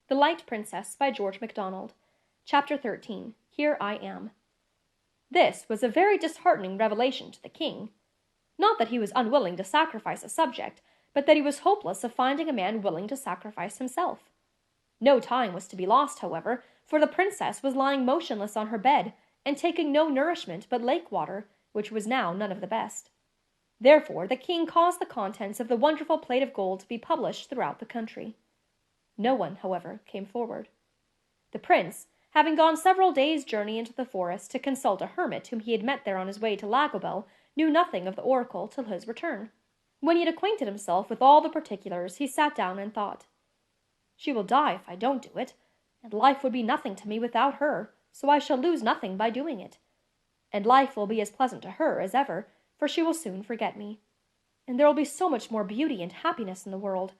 The Light Princess by George MacDonald. Chapter 13. Here I Am. This was a very disheartening revelation to the king. Not that he was unwilling to sacrifice a subject, but that he was hopeless of finding a man willing to sacrifice himself. No time was to be lost, however, for the princess was lying motionless on her bed, and taking no nourishment but lake water, which was now none of the best. Therefore the king caused the contents of the wonderful plate of gold to be published throughout the country. No one, however, came forward. The prince, having gone several days' journey into the forest to consult a hermit whom he had met there on his way to Lagobel, knew nothing of the oracle till his return. When he had acquainted himself with all the particulars, he sat down and thought, "She will die if I don't do it, and life would be nothing to me without her, so I shall lose nothing by doing it. And life will be as pleasant to her as ever, for she will soon forget me. And there will be so much more beauty and happiness in the world.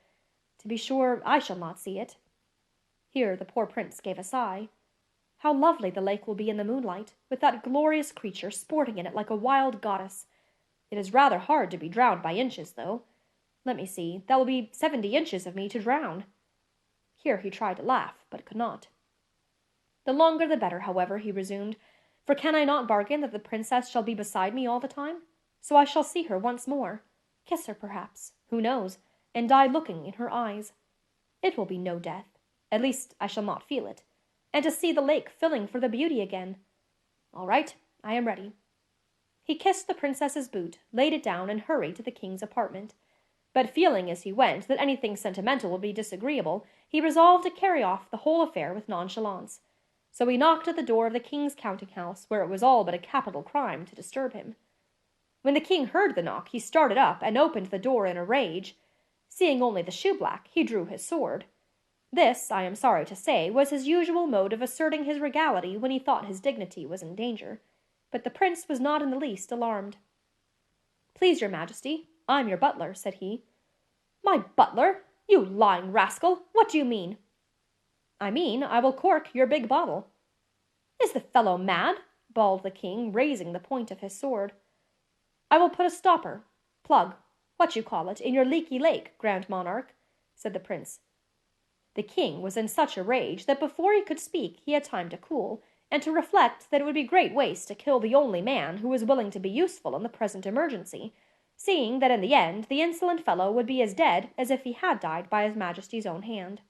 To be sure, I shall not see it." Here the poor prince gave a sigh. How lovely the lake will be in the moonlight, with that glorious creature sporting in it like a wild goddess. It is rather hard to be drowned by inches, though. Let me see, that will be 70 inches of me to drown. Here he tried to laugh, but could not. The longer the better, however, he resumed, for can I not bargain that the princess shall be beside me all the time? So I shall see her once more, kiss her perhaps, who knows, and die looking in her eyes. It will be no death, at least I shall not feel it, and to see the lake filling for the beauty again. All right, I am ready. He kissed the princess's boot, laid it down, and hurried to the king's apartment. But feeling as he went that anything sentimental would be disagreeable, he resolved to carry off the whole affair with nonchalance. So he knocked at the door of the king's counting-house, where it was all but a capital crime to disturb him. When the king heard the knock, he started up and opened the door in a rage. Seeing only the shoeblack, he drew his sword. This, I am sorry to say, was his usual mode of asserting his regality when he thought his dignity was in danger. But the prince was not in the least alarmed. "Please, your majesty, I'm your butler," said he. "My butler? You lying rascal! What do you mean?" "I mean I will cork your big bottle." "Is the fellow mad?" bawled the king, raising the point of his sword. "I will put a stopper, plug, what you call it, in your leaky lake, Grand Monarch," said the prince. The king was in such a rage that before he could speak he had time to cool, and to reflect that it would be great waste to kill the only man who was willing to be useful in the present emergency, seeing that in the end the insolent fellow would be as dead as if he had died by his majesty's own hand.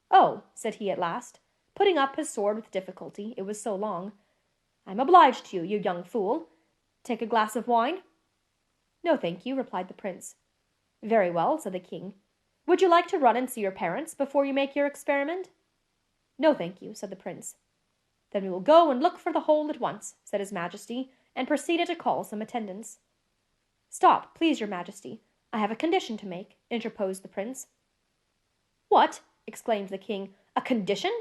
"Oh," said he at last, putting up his sword with difficulty, it was so long. "I'm obliged to you, you young fool. Take a glass of wine?" "No, thank you," replied the prince. "Very well," said the king. "Would you like to run and see your parents before you make your experiment?" "No, thank you," said the prince. "Then we will go and look for the hole at once," said his majesty, and proceeded to call some attendants. "Stop, please, your majesty. I have a condition to make," interposed the prince. "What?" exclaimed the king. "A condition?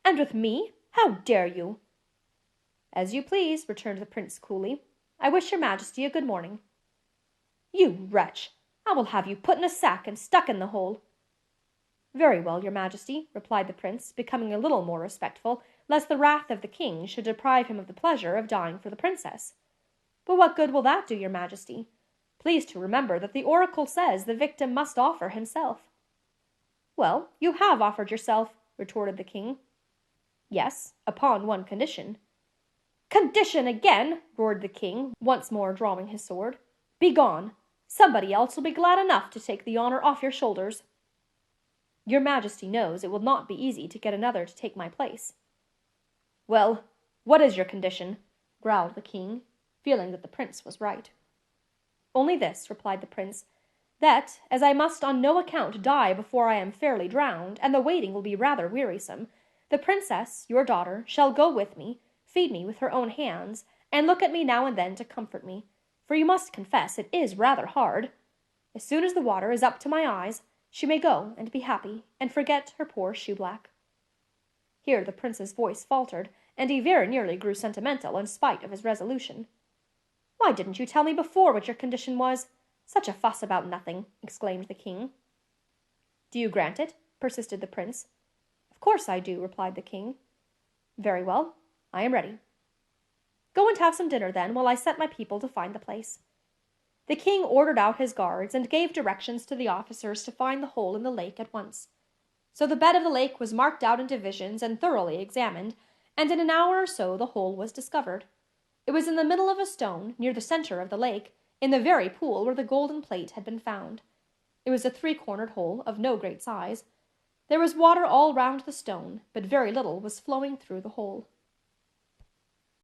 And with me? How dare you?" "As you please," returned the prince coolly. "I wish your majesty a good morning." "You wretch! I will have you put in a sack and stuck in the hole." "Very well, your majesty," replied the prince, becoming a little more respectful, lest the wrath of the king should deprive him of the pleasure of dying for the princess. "But what good will that do, your majesty? Please to remember that the oracle says the victim must offer himself." "Well, you have offered yourself," retorted the king. "Yes, upon one condition." "Condition again!" roared the king, once more drawing his sword. "Begone! Somebody else will be glad enough to take the honor off your shoulders." "Your majesty knows it will not be easy to get another to take my place." "Well, what is your condition?" growled the king, feeling that the prince was right. "Only this," replied the prince, "that, as I must on no account die before I am fairly drowned, and the waiting will be rather wearisome, the princess, your daughter, shall go with me, feed me with her own hands, and look at me now and then to comfort me, for you must confess it is rather hard. As soon as the water is up to my eyes, she may go and be happy, and forget her poor shoeblack." Here the prince's voice faltered, and he very nearly grew sentimental in spite of his resolution. "Why didn't you tell me before what your condition was? Such a fuss about nothing," exclaimed the king. "Do you grant it?" persisted the prince. "Of course I do," replied the king. "Very well, I am ready." "Go and have some dinner, then, while I set my people to find the place." The king ordered out his guards, and gave directions to the officers to find the hole in the lake at once. So the bed of the lake was marked out in divisions and thoroughly examined, and in an hour or so the hole was discovered. It was in the middle of a stone, near the center of the lake, in the very pool where the golden plate had been found. It was a three-cornered hole, of no great size. There was water all round the stone, but very little was flowing through the hole.